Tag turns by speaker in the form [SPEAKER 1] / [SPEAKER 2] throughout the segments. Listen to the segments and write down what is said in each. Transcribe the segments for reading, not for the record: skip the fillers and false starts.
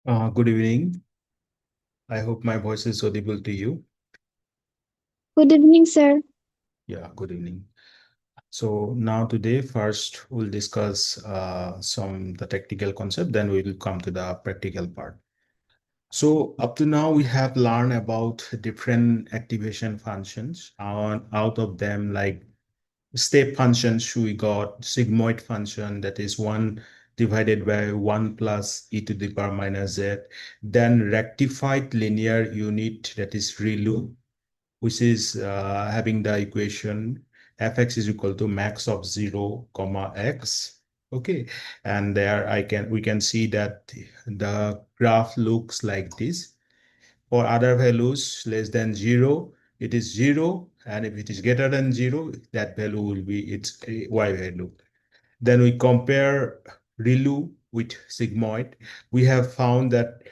[SPEAKER 1] Good evening. I hope my voice is audible to you.
[SPEAKER 2] Good evening, sir.
[SPEAKER 1] Yeah, good evening. So now today, first we'll discuss some the technical concept, then we will come to the practical part. So up to now, we have learned about different activation functions. Out of them, like step functions, we got sigmoid function, that is 1 divided by 1 plus e to the power minus z. Then rectified linear unit, that is ReLU, which is having the equation fx is equal to max of 0 comma x. Okay, and there we can see that the graph looks like this. For other values less than 0, it is 0, and if it is greater than 0, that value will be its y value. Then we compare ReLU with sigmoid. We have found that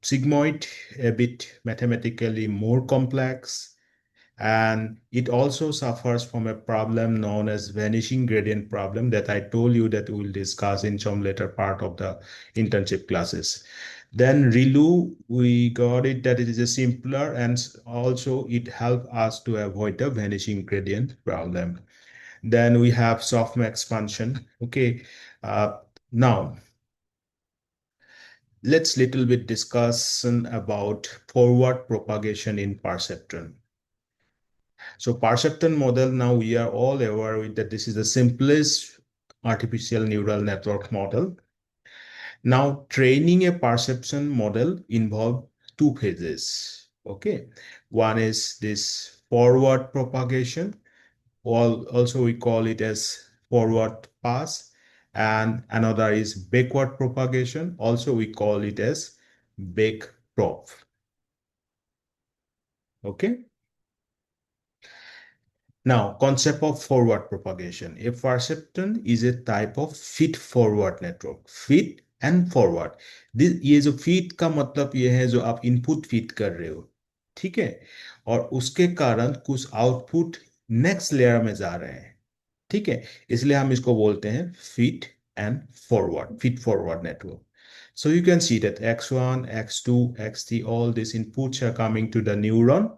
[SPEAKER 1] sigmoid a bit mathematically more complex, and it also suffers from a problem known as vanishing gradient problem that I told you that we will discuss in some later part of the internship classes. Then ReLU, we got it that it is a simpler, and also it helps us to avoid the vanishing gradient problem. Then we have softmax function. Okay, uh, now let's little bit discussion about forward propagation in perceptron. So perceptron model, now we are all aware with that this is the simplest artificial neural network model. Now training a perception model involve two phases. Okay, one is this forward propagation, also we call it as forward pass, and another is backward propagation, also we call it as back prop. Okay, now concept of forward propagation. A perceptron is a type of feed forward network. Feed and forward, ये जो feed का मतलब ये है जो आप input feed कर रहे हो, ठीक है, और उसके कारण कुछ आउटपुट नेक्स्ट लेयर में जा रहे हैं, ठीक है, इसलिए हम इसको बोलते हैं feed and forward, feed forward network. So you can see that x1, x2, xt, all these inputs are coming to the neuron,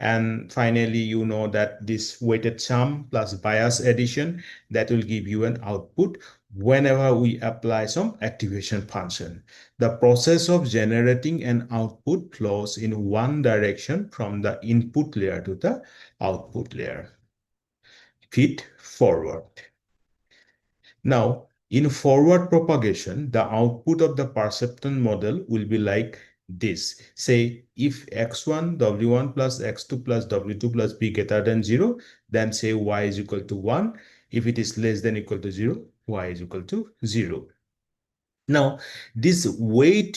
[SPEAKER 1] and finally you know that this weighted sum plus bias addition, that will give you an output whenever we apply some activation function. The process of generating an output flows in one direction from the input layer to the output layer. Feed forward. Now, in forward propagation, the output of the perceptron model will be like this. Say, if x1, w1 plus x2 plus w2 plus b greater than 0, then say y is equal to 1. If it is less than equal to 0, y is equal to 0. Now this weight,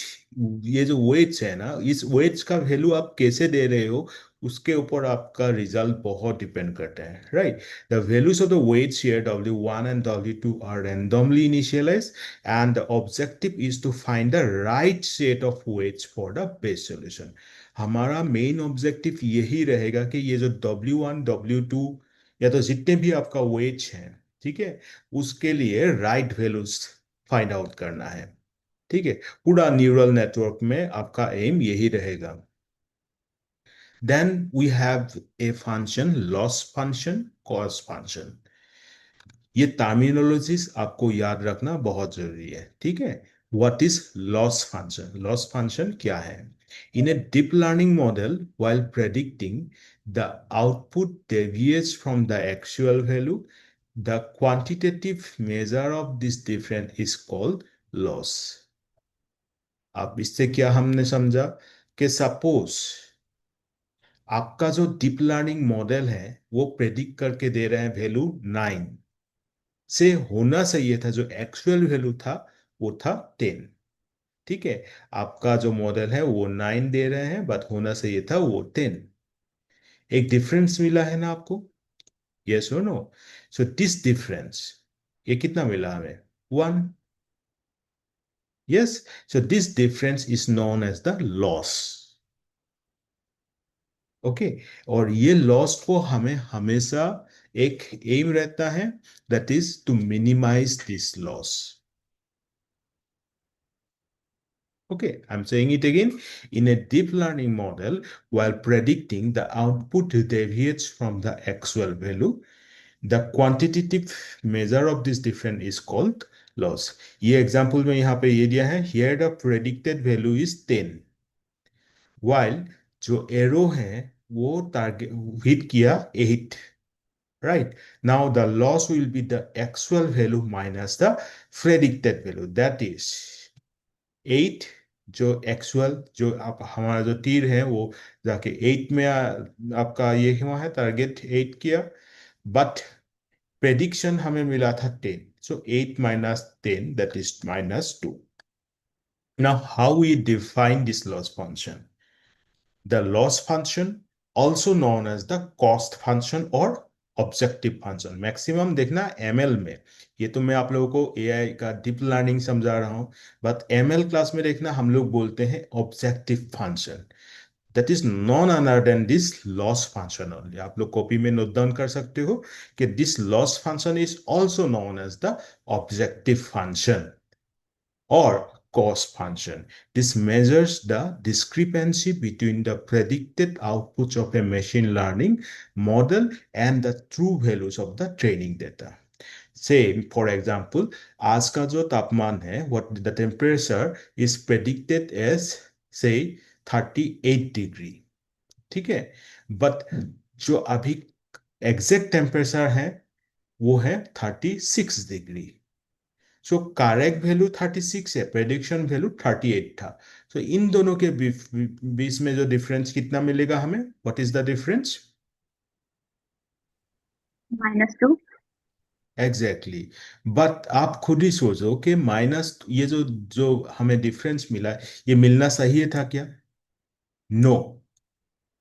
[SPEAKER 1] ये जो weights है ना, इस weights का value आप कैसे दे रहे हो, उसके ऊपर आपका रिजल्ट बहुत डिपेंड करता है, right. The values of the weights here w1 and w2 are randomly initialized, and the objective is to find the right set of weights for the best solution. हमारा मेन ऑब्जेक्टिव यही रहेगा कि ये जो w1 w2 या तो जितने भी आपका वेट्स हैं, ठीक है, उसके लिए राइट वैल्यूज फाइंड आउट करना है, ठीक है. पूरा न्यूरल नेटवर्क में आपका एम यही रहेगा. Then we have a function loss function, cost function. ये टर्मिनोलॉजीज आपको याद रखना बहुत जरूरी है, ठीक है. What is loss function? Loss function क्या है? In a deep learning model, while predicting, the output deviates from the actual value. The quantitative measure of this difference is called loss. अब इससे क्या हमने समझा कि सपोज आपका जो डीप लर्निंग मॉडल है वो प्रेडिक्ट करके दे रहे हैं वैल्यू 9, से होना चाहिए था जो एक्चुअल वैल्यू था वो था 10, ठीक है. आपका जो मॉडल है वो 9 दे रहे हैं, बट होना चाहिए था वो 10. एक डिफरेंस मिला है ना आपको, यस और नो? सो दिस डिफरेंस, ये कितना मिला हमें? 1. Yes, so this difference is known as the loss. Okay, और ये लॉस को हमें हमेशा एक एम रहता है, that is to minimize this loss. Okay, I'm saying it again. In a deep learning model, while predicting the output deviates from the actual value, the quantitative measure of this difference is called loss. ये example में यहाँ पे ये दिया है, here the predicted value is 10, while जो arrow है वो target hit किया 8, right? Now the loss will be the actual value minus the predicted value, that is 8, जो एक्चुअल जो आप हमारा जो तीर है वो जाके 8 में आपका ये हुआ है, टारगेट 8 किया, बट प्रेडिक्शन हमें मिला था 10, so 8 minus 10, that is minus 2. Now how we define this loss function? The loss function, also known as the cost function or objective function, maximum देखना एमएल में, ये तो मैं आप लोगों को एआई का डीप लर्निंग समझा रहा हूं, बट एमएल क्लास में देखना हम लोग बोलते हैं objective function, that is none other than this loss function only. आप लोग कॉपी में नोट डाउन कर सकते हो कि this loss function is also known as the objective function or cost function. This measures the discrepancy between the predicted outputs of a machine learning model and the true values of the training data. Say, for example, आज का जो तापमान है, what the temperature is predicted as say 38 degree, ठीक है, but जो अभी exact temperature है वो है 36 डिग्री। सो करेक्ट वैल्यू 36 है, प्रेडिक्शन वैल्यू 38 था। सो इन दोनों के बीच में जो डिफरेंस कितना मिलेगा हमें, what is the difference?
[SPEAKER 2] -2।
[SPEAKER 1] Exactly, but आप खुद ही सोचो कि माइनस ये जो जो हमें डिफरेंस मिला, ये मिलना सही था क्या? नो,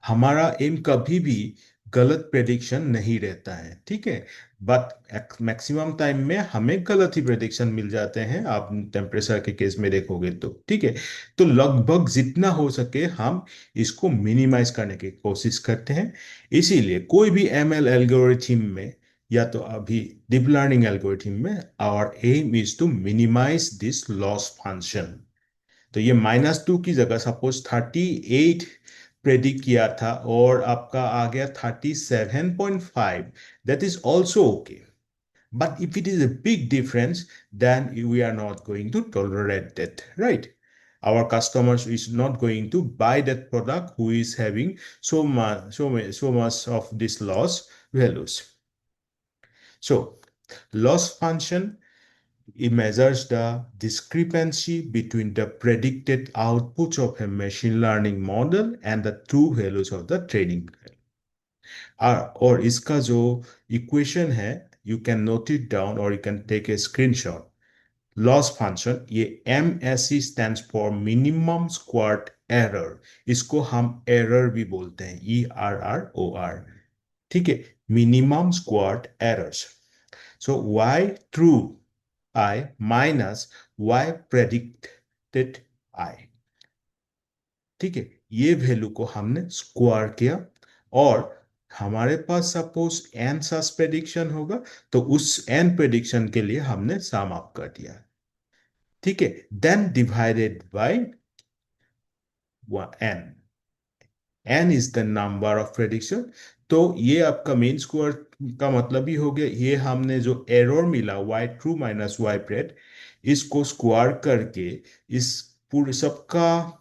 [SPEAKER 1] हमारा एम कभी भी गलत प्रेडिक्शन नहीं रहता है, ठीक है, बट मैक्सिमम टाइम में हमें गलत ही प्रेडिक्शन मिल जाते हैं, आप टेम्परेचर के केस में देखोगे तो, ठीक है। तो लगभग जितना हो सके हम इसको मिनिमाइज करने की कोशिश करते हैं। इसीलिए कोई भी एमएल एल्गोरिथम में या तो अभी डीप लर्निंग एल्गोरिथम में our aim is to minimize this loss function. तो ये -2 की जगह सपोज 38 प्रेडिक्ट किया था और आपका आ गया 37.5, that is also okay, but if it is a big difference, then we are not going to tolerate that, right? Our customers is not going to buy that product who is having so much of this loss values. So loss function, it measures the discrepancy between the predicted outputs of a machine learning model and the true values of the training। और इसका जो equation है, you can note it down और you can take a screenshot. Loss function, ये MSE stands for minimum squared error, इसको हम error भी बोलते हैं, ERROR, ठीक है, minimum squared errors. So y true I minus y predicted I, ठीक है, ये वैल्यू को हमने स्क्वायर किया और हमारे पास सपोज n सास प्रेडिक्शन होगा, तो उस n प्रेडिक्शन के लिए हमने सम अप कर दिया, ठीक है, then divided by n, n is the number of prediction. तो ये आपका मेन स्क्वायर का मतलब ही हो गया, ये हमने जो एरर मिला y true minus y pred, इसको स्क्वायर करके इस पूरे सबका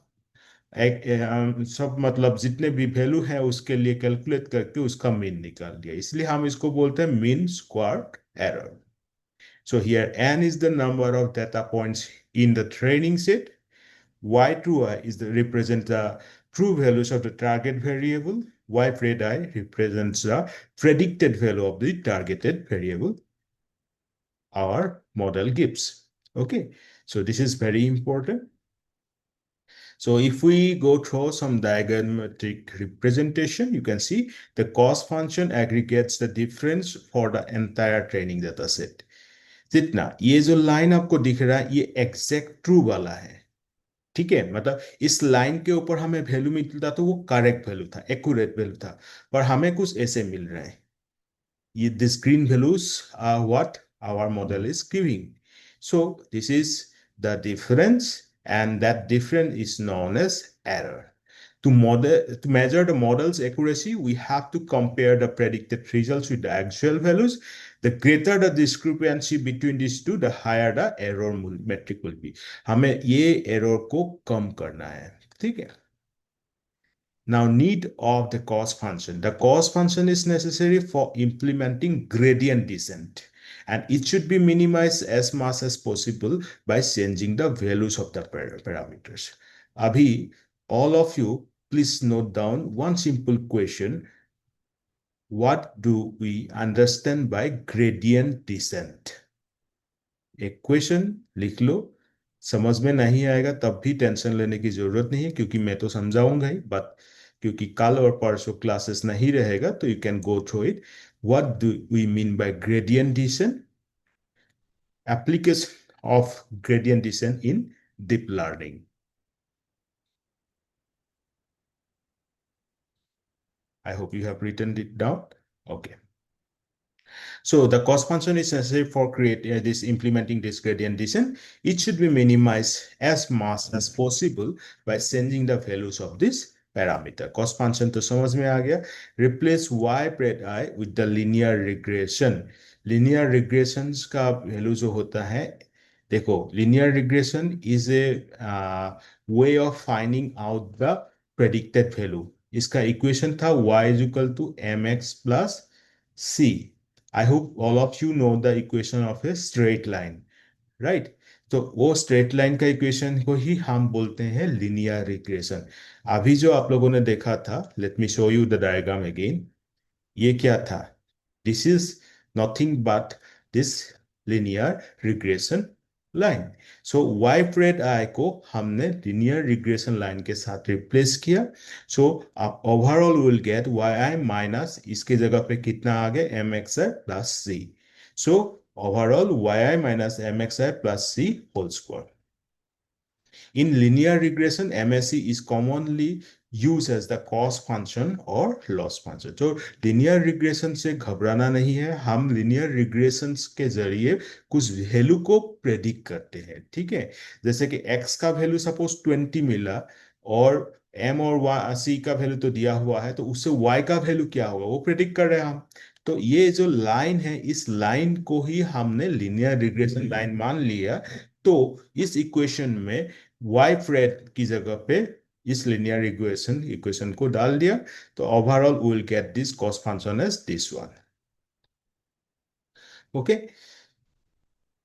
[SPEAKER 1] सब मतलब जितने भी वैल्यू है उसके लिए कैलकुलेट करके उसका मीन निकाल दिया, इसलिए हम इसको बोलते हैं mean squared error. So here n is the number of data points in the training set, y true I is the represent the true values of the target variable, y pred I represents the predicted value of the targeted variable our model gives, okay? So this is very important. So if we go through some diagrammatic representation, you can see the cost function aggregates the difference for the entire training data set। जितना ये जो line आपको दिख रहा है ये exact true वाला है, ठीक है, मतलब इस लाइन के ऊपर हमें वैल्यू मिलता तो वो करेक्ट वैल्यू था, एक्यूरेट वैल्यू था, पर हमें कुछ ऐसे मिल रहा है, ये this green values are what our model is giving। So this is the difference and that difference is known as error. To measure the model's accuracy, we have to compare the predicted results with the actual values. The greater the discrepancy between these two, the higher the error metric will be. हमें ये error को कम करना है, ठीक है? Now, need of the cost function. The cost function is necessary for implementing gradient descent, and it should be minimized as much as possible by changing the values of the parameters. Abhi, all of you, please note down one simple question. What do we understand by gradient descent? एक question लिख लो. समझ में नहीं आएगा तब भी tension लेने की जरूरत नहीं है, क्योंकि मैं तो समझाऊंगा ही, बट क्योंकि कल और परसों क्लासेस नहीं रहेगा तो you can go through it. What do we mean by gradient descent? Application of gradient descent in deep learning. I hope you have written it down. Okay. So the cost function is necessary for creating this implementing this gradient descent. It should be minimized as much as possible by changing the values of this parameter. Cost function तो समझ में आ गया. Replace y pred I with the linear regression. Linear regressions का value जो होता है, देखो, linear regression is a way of finding out the predicted value. इसका equation था y is equal to mx plus c. I hope all of you know the equation of a straight line, right? तो वो straight line का equation को ही हम बोलते हैं linear regression. अभी जो आप लोगों ने देखा था, let me show you the diagram again. ये क्या था? This is nothing but this linear regression line. So Y pred I को हमने लीनियर रिग्रेशन लाइन के साथ रिप्लेस किया. सो आप overall will get y i minus इसके जगह पे कितना आ गया, m x i plus c. So overall yi minus mxi plus c whole square. In linear regression, MSE is commonly used as the cost function or loss function. तो linear regression से घबराना नहीं है. हम linear regressions के जरिए कुछ value को प्रेडिक्ट करते हैं, ठीक है? जैसे कि x का वैल्यू सपोज 20 मिला और m और c का वैल्यू तो दिया हुआ है, तो उससे y का वैल्यू क्या होगा वो प्रेडिक्ट कर रहे हैं हम. तो ये जो लाइन है, इस लाइन को ही हमने linear regression लाइन मान लिया. तो इस इक्वेशन में y फ्रेड की जगह पे इस linear इक्वेशन को डाल दिया. तो overall we will get this cost function as this one. Okay,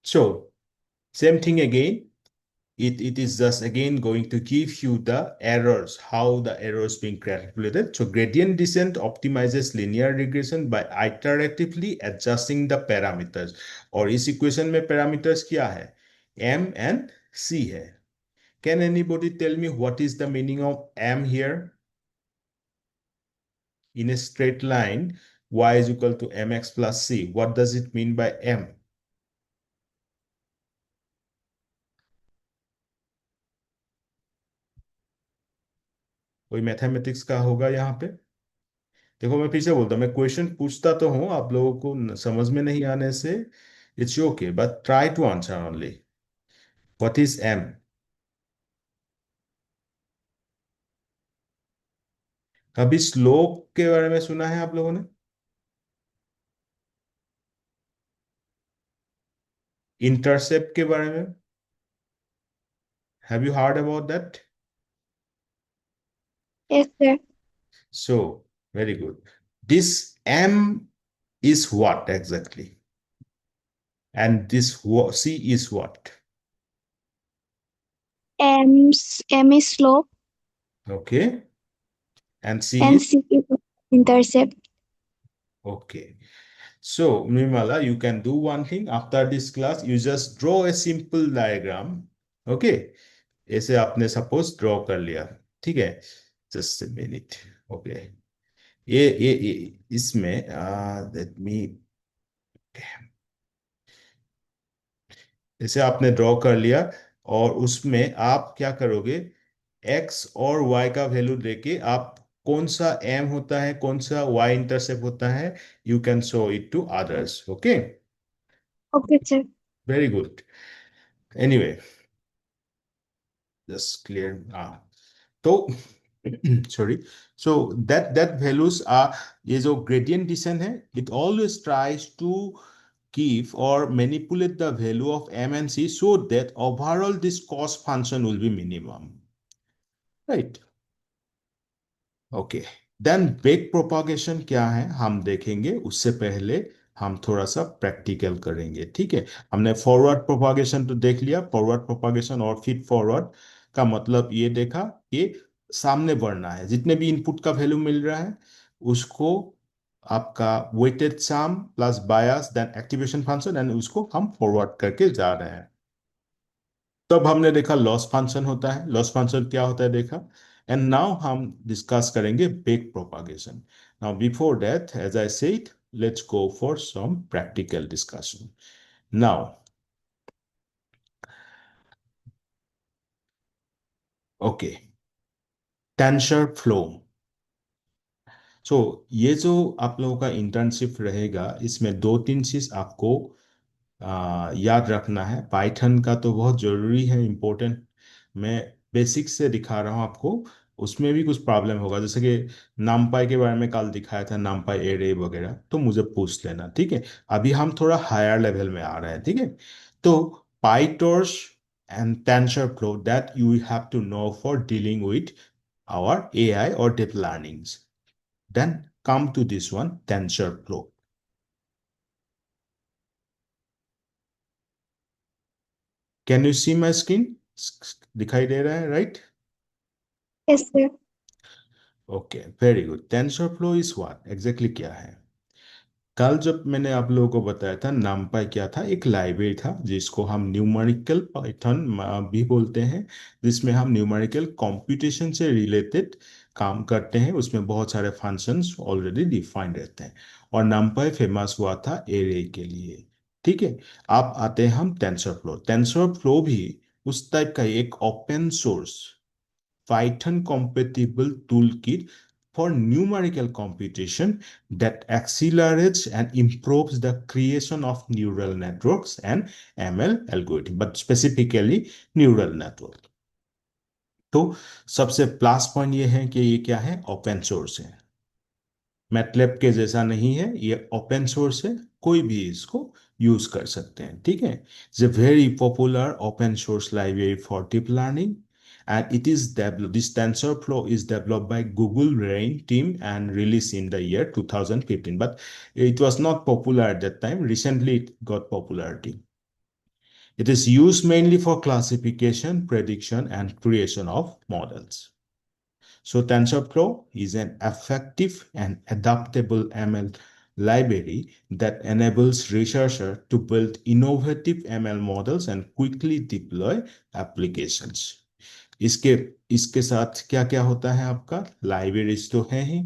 [SPEAKER 1] so same thing again. It is just again going to give you the errors, how the errors being calculated. So gradient descent optimizes linear regression by iteratively adjusting the parameters. और इस equation में parameters क्या है? m and c है. Can anybody tell me what is the meaning of m here? In a straight line, y is equal to mx plus c. What does it mean by m? कोई mathematics का होगा यहाँ पे? देखो, मैं पीछे बोलता हूँ, मैं क्वेश्चन पूछता तो हूँ, आप लोगों को समझ में नहीं आने से it's okay, but try to answer only. What is m? कभी स्लोप के बारे में सुना है आप लोगों ने? इंटरसेप्ट के बारे में? Have you heard about that?
[SPEAKER 2] Yes, sir.
[SPEAKER 1] So very good. This m is what exactly? And this C is what?
[SPEAKER 2] M is slope
[SPEAKER 1] Okay. And C
[SPEAKER 2] and
[SPEAKER 1] is?
[SPEAKER 2] C is intercept.
[SPEAKER 1] Okay. So, Nirmala, you can do one thing. After this class, you just draw a simple diagram. Okay. ऐसे आपने suppose draw कर लिया, ठीक है? Just a minute. Okay. ये इसमें let me, जैसे आपने ड्रॉ कर लिया और उसमें आप क्या करोगे, x और y का वैल्यू लेके आप कौन सा m होता है, कौन सा y इंटरसेप्ट होता है, you can show it to others. Okay,
[SPEAKER 2] Okay, sir.
[SPEAKER 1] Very good. Anyway, just clear. तो sorry, so that values are, ये जो gradient descent है, it always tries to give or manipulate the value of m and c so that overall this cost function will be minimum, right? Okay, then back propagation क्या है हम देखेंगे, उससे पहले हम थोड़ा सा प्रैक्टिकल करेंगे, ठीक है? हमने फॉरवर्ड प्रोपागेशन तो देख लिया, फॉरवर्ड प्रोपागेशन और फीड फॉरवर्ड का मतलब ये देखा कि सामने बढ़ना है, जितने भी इनपुट का वैल्यू मिल रहा है उसको आपका weighted sum plus bias then activation function and उसको हम फॉरवर्ड करके जा रहे हैं। तब हमने देखा लॉस फंक्शन होता है, लॉस फंक्शन क्या होता है देखा। एंड नाउ हम डिस्कस करेंगे back propagation. Now before that as I said, let's go for some practical discussion now. Okay, TensorFlow. So ये जो आप लोगों का इंटर्नशिप रहेगा, इसमें दो तीन चीज आपको याद रखना है। पाइथन का तो बहुत जरूरी है, इम्पोर्टेंट। मैं बेसिक से दिखा रहा हूँ आपको, उसमें भी कुछ प्रॉब्लम होगा, जैसे कि नामपाई के बारे में कल दिखाया था, नामपाई एरे वगैरह, तो मुझे पूछ लेना, ठीक है? अभी हम थोड़ा हायर लेवल में आ रहे हैं, ठीक है? तो PyTorch and TensorFlow that you have to know for dealing with our AI or deep learnings. Then come to this one, TensorFlow. Can you see my screen? दिखाई दे रहा है, right?
[SPEAKER 2] Yes, sir.
[SPEAKER 1] Okay, very good. TensorFlow is what exactly क्या है? कल जब मैंने आप लोगों को बताया था, नामपाई क्या था, एक लाइब्रेरी था जिसको हम न्यूमेरिकल पाइथन भी बोलते हैं, जिसमें हम न्यूमेरिकल कंप्यूटेशन से रिलेटेड काम करते हैं। उसमें बहुत सारे फंक्शंस ऑलरेडी डिफाइंड रहते हैं, और नामपाई फेमस हुआ था एरे के लिए, ठीक है? आप आते हैं हम टेंसरफ्लो। टेंसरफ्लो भी उस टाइप का एक open source Python compatible toolkit for numerical computation that accelerates and improves the creation of neural networks and ML algorithm, but specifically neural network. तो सबसे प्लस पॉइंट ये है कि ये क्या है, ओपन सोर्स है, मैटलैब के जैसा नहीं है, ये ओपन सोर्स है, कोई भी इसको यूज कर सकते हैं, ठीक है? It's a very popular open source library for deep learning, and it is developed, this TensorFlow is developed by Google Brain team and released in the year 2015, but it was not popular at that time. Recently it got popularity. It is used mainly for classification, prediction, and creation of models. So TensorFlow is an effective and adaptable ML library that enables researchers to build innovative ML models and quickly deploy applications. इसके इसके साथ क्या क्या होता है आपका, libraries तो है ही,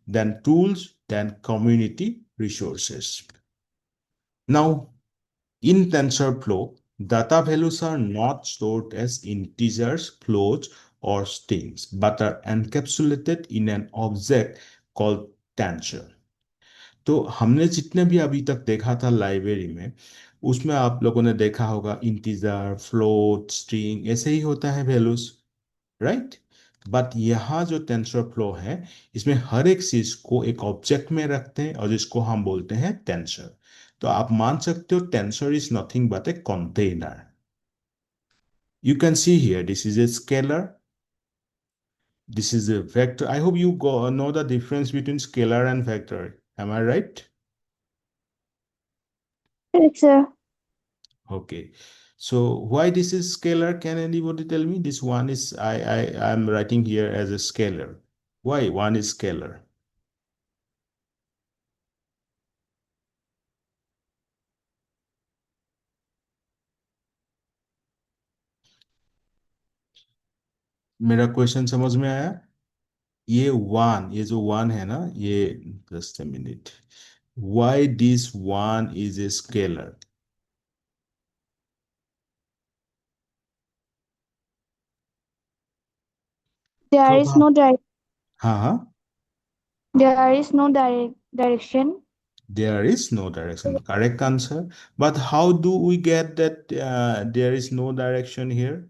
[SPEAKER 1] then tools, then community resources. Now in TensorFlow, data values are not stored as integers, floats, or strings, but are encapsulated in an object called tensor. तो हमने जितने भी अभी तक देखा था लाइब्रेरी में, उसमें आप लोगों ने देखा होगा इंटीजर, फ्लोट, स्ट्रिंग, ऐसे ही होता है वैल्यूज, राइट? बट यहाँ जो टेंसर फ्लो है, इसमें हर एक चीज को एक ऑब्जेक्ट में रखते हैं और जिसको हम बोलते हैं टेंसर। तो आप मान सकते हो tensor is nothing but a container. You can see here, this is a scalar, this is a vector. I hope you know the difference between scalar and vector. Am I right?
[SPEAKER 2] Yes, sir.
[SPEAKER 1] Okay. So why this is scalar? Can anybody tell me? This one is, I'm writing here as a scalar. Why one is scalar? मेरा question समझ में आया? ये one, ये जो one है ना, ये, just a minute, why this one is a scalar?
[SPEAKER 2] There
[SPEAKER 1] कब
[SPEAKER 2] is
[SPEAKER 1] हम,
[SPEAKER 2] no direct.
[SPEAKER 1] हाँ हाँ,
[SPEAKER 2] There is no direct direction.
[SPEAKER 1] there is no direction, correct answer. But how do we get that there is no direction here?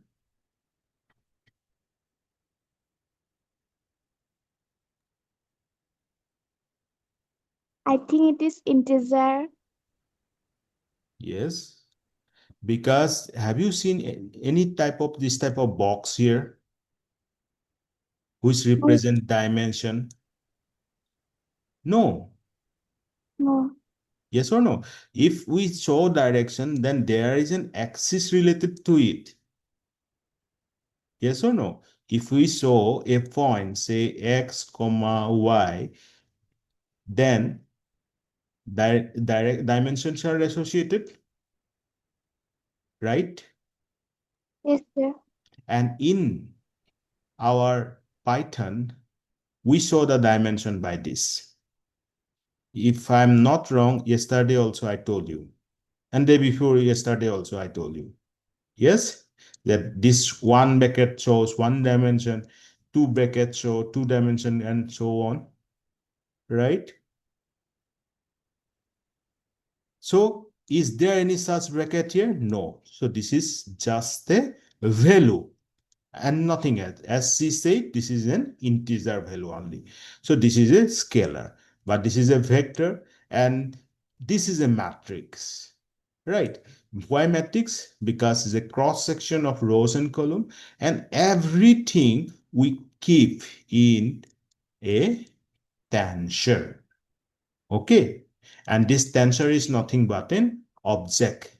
[SPEAKER 2] I think it is integer.
[SPEAKER 1] Yes, because have you seen any type of this type of box here which
[SPEAKER 2] No,
[SPEAKER 1] represent dimension? No.
[SPEAKER 2] no.
[SPEAKER 1] Yes or no? If we show direction, then there is an axis related to it. Yes or no? If we show a point, say x, comma, y, then direct dimensions are associated, right?
[SPEAKER 2] Yes, sir.
[SPEAKER 1] And in our Python, we show the dimension by this. If I'm not wrong, yesterday also I told you, and day before yesterday also I told you. Yes, that this one bracket shows one dimension, two brackets show two dimension, and so on, right? So is there any such bracket here? No. So this is just a value and nothing else. As she said, this is an integer value only. So this is a scalar, but this is a vector and this is a matrix, right? Why matrix? Because it's a cross section of rows and column, and everything we keep in a tensor. Okay, and this tensor is nothing but an object.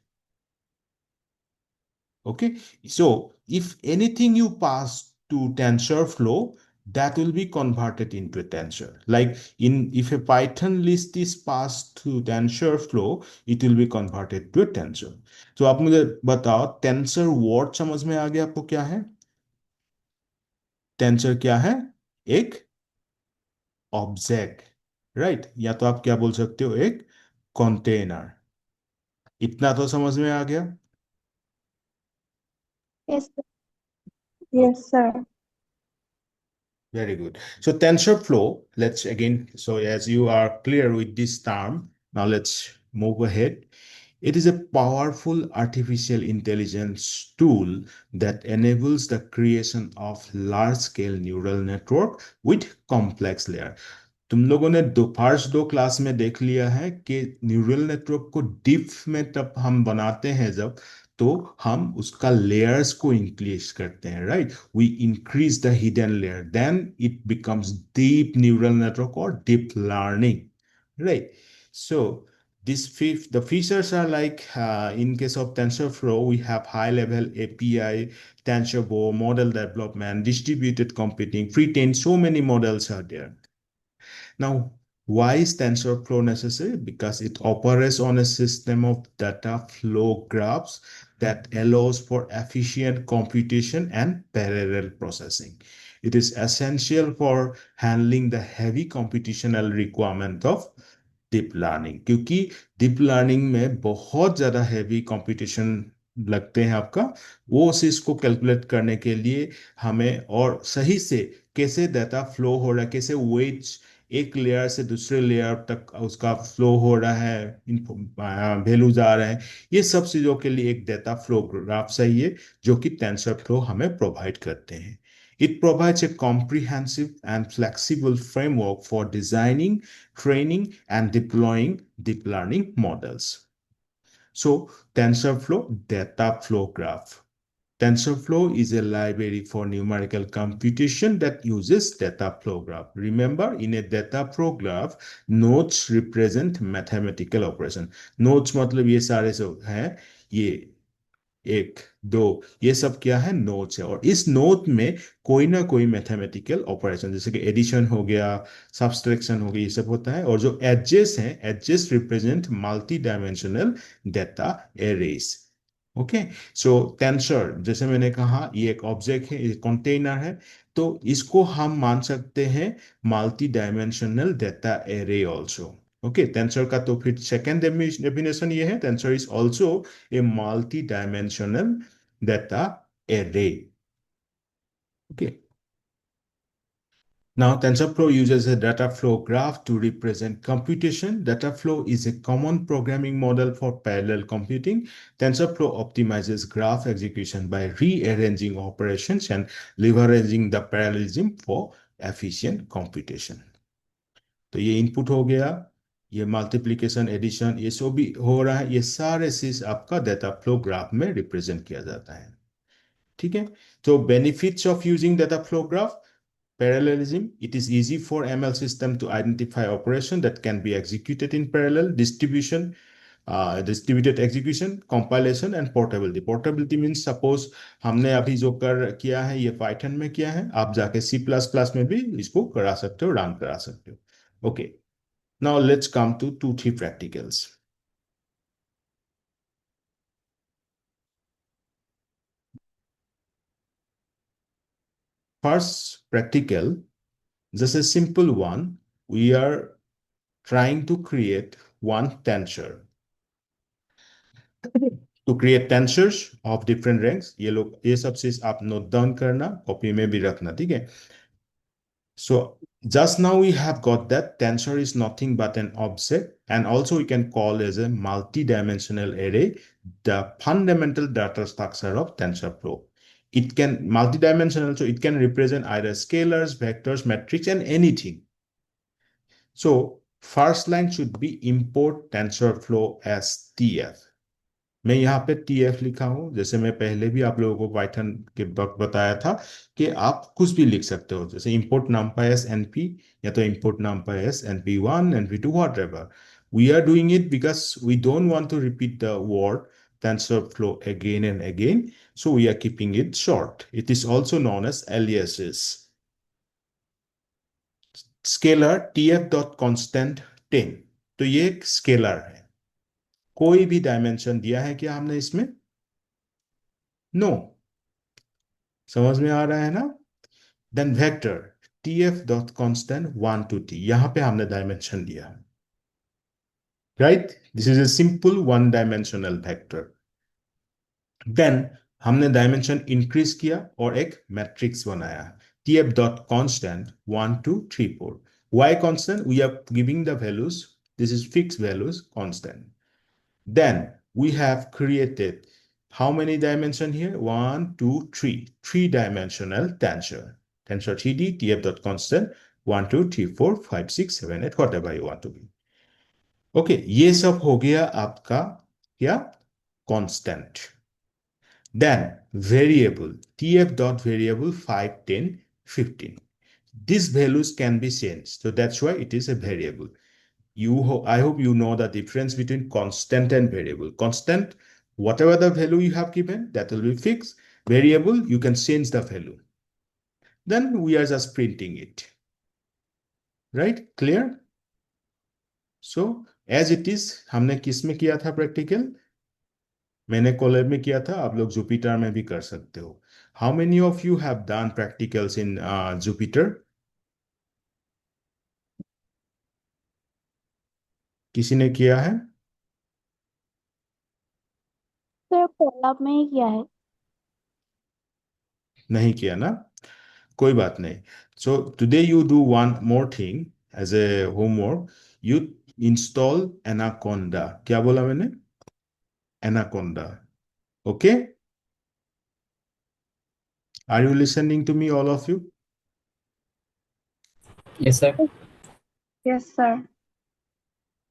[SPEAKER 1] Okay, so if anything you pass to TensorFlow, that will be converted into a tensor. Like in if a Python list is passed to TensorFlow, it will be converted to a tensor. तो आप मुझे बताओ tensor word समझ में आ गया आपको क्या है? टेंसर क्या है? एक ऑब्जेक्ट, राइट? या तो आप क्या बोल सकते हो, एक कंटेनर। इतना तो समझ में आ गया?
[SPEAKER 2] Yes, sir.
[SPEAKER 1] Okay.
[SPEAKER 2] Yes, sir.
[SPEAKER 1] Very good. So TensorFlow, let's again, so as you are clear with this term, now let's move ahead. It is a powerful artificial intelligence tool that enables the creation of large-scale neural network with complex layer. तुम लोगों ने दो first दो class में देख लिया है कि न्यूरल नेटवर्क को डीप में तब हम बनाते हैं जब तो हम उसका लेयर्स को इंक्रीज करते हैं, right? We increase the hidden layer, then it becomes deep neural network और deep learning, right? So this fifth, the features are like in case of TensorFlow, we have high level API, TensorBoard, model development, distributed computing, pre-trained, so many models are there. Now, why is TensorFlow necessary? Because it operates on a system of data flow graphs that allows for efficient computation and parallel processing. It is essential for handling the heavy computational requirement of deep learning, क्योंकि deep learning में बहुत ज़्यादा heavy competition लगते हैं आपका, वो चीज को कैलकुलेट करने के लिए हमें और सही से कैसे डाटा फ्लो हो रहा है, कैसे वेट्स एक लेयर से दूसरे लेयर तक उसका फ्लो हो रहा है, वैल्यू जा रहा है, ये सब चीज़ों के लिए एक डाटा फ्लो ग्राफ चाहिए जो कि टेंसर फ्लो हमें प्रोवाइड करते हैं. It provides a comprehensive and flexible framework for designing, training, and deploying deep learning models. So, TensorFlow Data Flow Graph. TensorFlow is a library for numerical computation that uses data flow graph. Remember, in a data flow graph, nodes represent mathematical operation. Nodes मतलब ये सारे जो हैं, ये एक दो, ये सब क्या है? नोट्स है, और इस नोट में कोई ना कोई मैथमेटिकल ऑपरेशन जैसे कि एडिशन हो गया, सब्सट्रैक्शन हो गया, ये सब होता है. और जो एडजेस हैं, edges represent multi dimensional data arrays. Okay, so tensor जैसे मैंने कहा ये एक ऑब्जेक्ट है, ये कंटेनर है, तो इसको हम मान सकते हैं multi dimensional data array also. Okay, tensor का तो फिर सेकेंड डेफिनेशन ये है, tensor is also a multi-dimensional data array. Okay. Now, TensorFlow uses a data flow graph to represent computation. Data flow is a common programming model for parallel computing. TensorFlow optimizes graph execution by rearranging operations and leveraging the parallelism for efficient computation. तो ये input हो गया, ये multiplication addition ये सब भी हो रहा है, ये सारे चीज आपका डाटा फ्लो ग्राफ में रिप्रेजेंट किया जाता है। ठीक है, तो benefits of using data flow graph: parallelism, it is easy for ML system to identify operation that can be executed in parallel. Distribution, distributed execution, compilation and portability. Portability means suppose हमने अभी जो कर किया है ये Python में किया है, आप जाके C++ में भी इसको करा सकते हो, रन करा सकते हो। Okay, now let's come to 2-3 practicals. First practical, just a simple one. We are trying to create one tensor. To create tensors of different ranks, ये सब चीज आप नोट डाउन करना, कॉपी में भी रखना, ठीक है। So just now we have got that tensor is nothing but an object, and also we can call as a multi-dimensional array the fundamental data structure of TensorFlow. It can multi-dimensional, so it can represent either scalars, vectors, matrix, and anything. So first line should be import TensorFlow as TF. मैं यहाँ पे TF लिखा हूं, जैसे मैं पहले भी आप लोगों को पाइथन के वक्त बताया था कि आप कुछ भी लिख सकते हो, जैसे import numpy as np या तो import numpy as np1 np2 whatever. We are doing it because we don't want to repeat the word TensorFlow again and again, so we are keeping it short. It is also known as aliases. Scalar tf.constant 10, तो ये एक scalar है। कोई भी dimension दिया है क्या हमने इसमें? नो। समझ में आ रहा है ना? Then vector tf dot constant 1 to t, यहां पे हमने डायमेंशन दिया है, right? This is a simple one dimensional vector. Then हमने डायमेंशन इंक्रीज किया और एक मैट्रिक्स बनाया, tf dot constant 1 2 3 4। why constant? We are giving the values, this is fixed values, constant. Then we have created how many dimension here? 1 2 3, three-dimensional tensor. Tensor 3D, tf.constant 1 2 3 4 5 6 7 8, whatever you want to be. Okay, ये सब हो गया आपका क्या? Constant. Then variable, tf.variable 5 10 15. These values can be changed, so that's why it is a variable. I hope you know the difference between constant and variable. Constant, whatever the value you have given, that will be fixed. Variable, you can change the value. Then we are just printing it. Right? Clear? So, as it is, हमने किस में किया था practical? मैंने collab में किया था, आप लोग जुपिटर में भी कर सकते हो। How many of you have done practicals in Jupyter? किसी ने किया है?
[SPEAKER 2] सर कोलैब में ही किया है।
[SPEAKER 1] नहीं किया ना? कोई बात नहीं। So today you do one more thing as a homework. You install Anaconda. क्या बोला मैंने? Anaconda. Okay? Are you listening to me, all of you?
[SPEAKER 3] Yes, sir.
[SPEAKER 2] Yes, sir.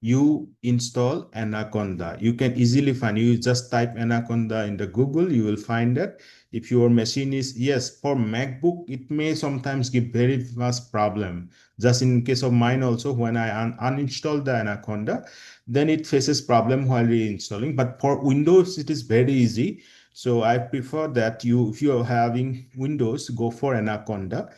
[SPEAKER 1] You install Anaconda. You can easily find, you just type Anaconda in the Google, you will find that. If your machine is, yes, for MacBook, it may sometimes give very much problem. Just in case of mine also, when I uninstall the Anaconda, then it faces problem while reinstalling. But for Windows, it is very easy. So I prefer that if you are having Windows, go for Anaconda.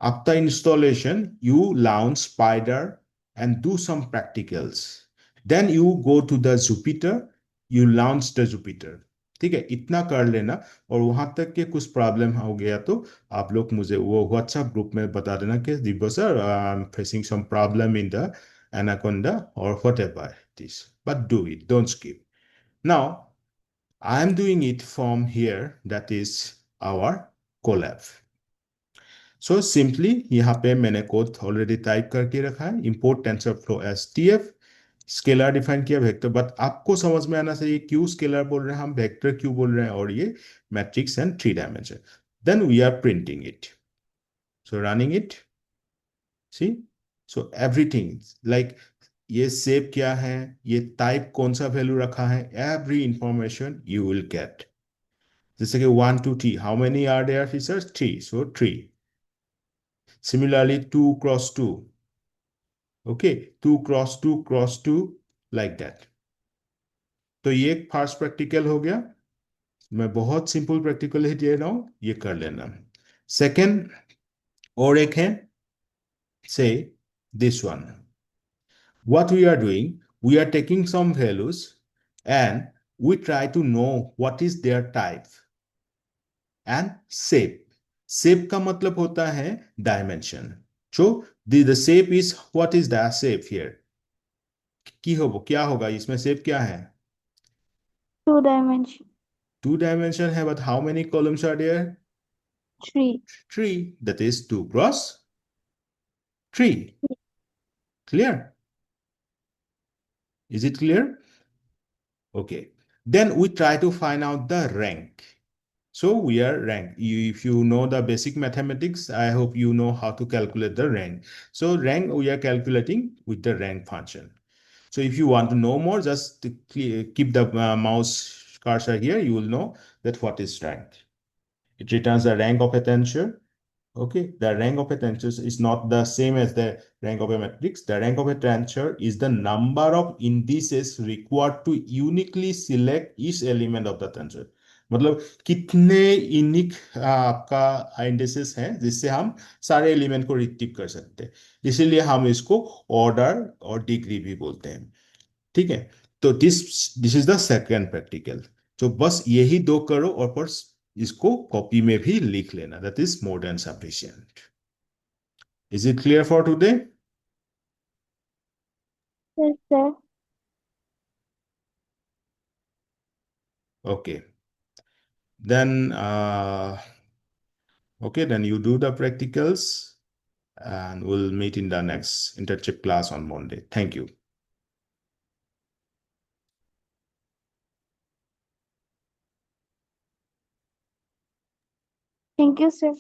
[SPEAKER 1] After installation, you launch Spider and do some practicals. Then you go to the Jupyter, you launch the Jupyter. ठीक है, इतना कर लेना, और वहां तक के कुछ प्रॉब्लम हो गया तो आप लोग मुझे वो व्हाट्सएप ग्रुप में बता देना कि Divya sir, I am facing some problem in the Anaconda और whatever it is, but do it, don't skip. Now I am doing it from here, that is our collab. So simply यहाँ पे मैंने code already type करके रखा है, import tensor flow S T F, scalar define किया, vector, but आपको समझ में आना चाहिए क्यों स्केलर बोल रहे हैं हम, वेक्टर क्यों बोल रहे हैं, और ये matrix and three dimension. Then we are printing it, so running it, see, so everything like ये शेप क्या है, ये टाइप कौन सा वैल्यू रखा है, every information you will get. जैसे कि 1 to 3, how many are there features, 3, so 3। Similarly 2 × 2, okay, 2 × 2 × 2, like that. तो ये एक फर्स्ट प्रैक्टिकल हो गया। मैं बहुत सिंपल प्रैक्टिकल ही दे रहा हूं, ये कर लेना। सेकेंड, और एक है, से this one. What we are doing, we are taking some values and we try to know what is their type and shape. Shape का मतलब होता है dimension. So the shape is, what is the shape here? की हो क्या होगा इसमें, shape क्या है?
[SPEAKER 2] 2 dimension.
[SPEAKER 1] 2 dimension है, but how many columns are there?
[SPEAKER 2] 3.
[SPEAKER 1] 3. That is 2 × 3. Clear? Is it clear? Okay. Then we try to find out the rank. So we are rank. If you know the basic mathematics, I hope you know how to calculate the rank. So rank we are calculating with the rank function. So if you want to know more, just keep the mouse cursor here. You will know that what is rank. It returns the rank of a tensor. Okay, the rank of a tensor is not the same as the rank of a matrix. The rank of a tensor is the number of indices required to uniquely select each element of the tensor. मतलब कितने unique आपका indices हैं जिससे हम सारे element को retrieve कर सकते हैं, इसीलिए हम इसको ऑर्डर और डिग्री भी बोलते हैं। ठीक है, तो this this is the second practical. तो बस यही दो करो और पर इसको कॉपी में भी लिख लेना, that is more than sufficient. Is it clear for today?
[SPEAKER 2] Yes, sir.
[SPEAKER 1] Okay, then okay, then you do the practicals and we'll meet in the next internship class on Monday. Thank you.
[SPEAKER 2] Thank you, sir.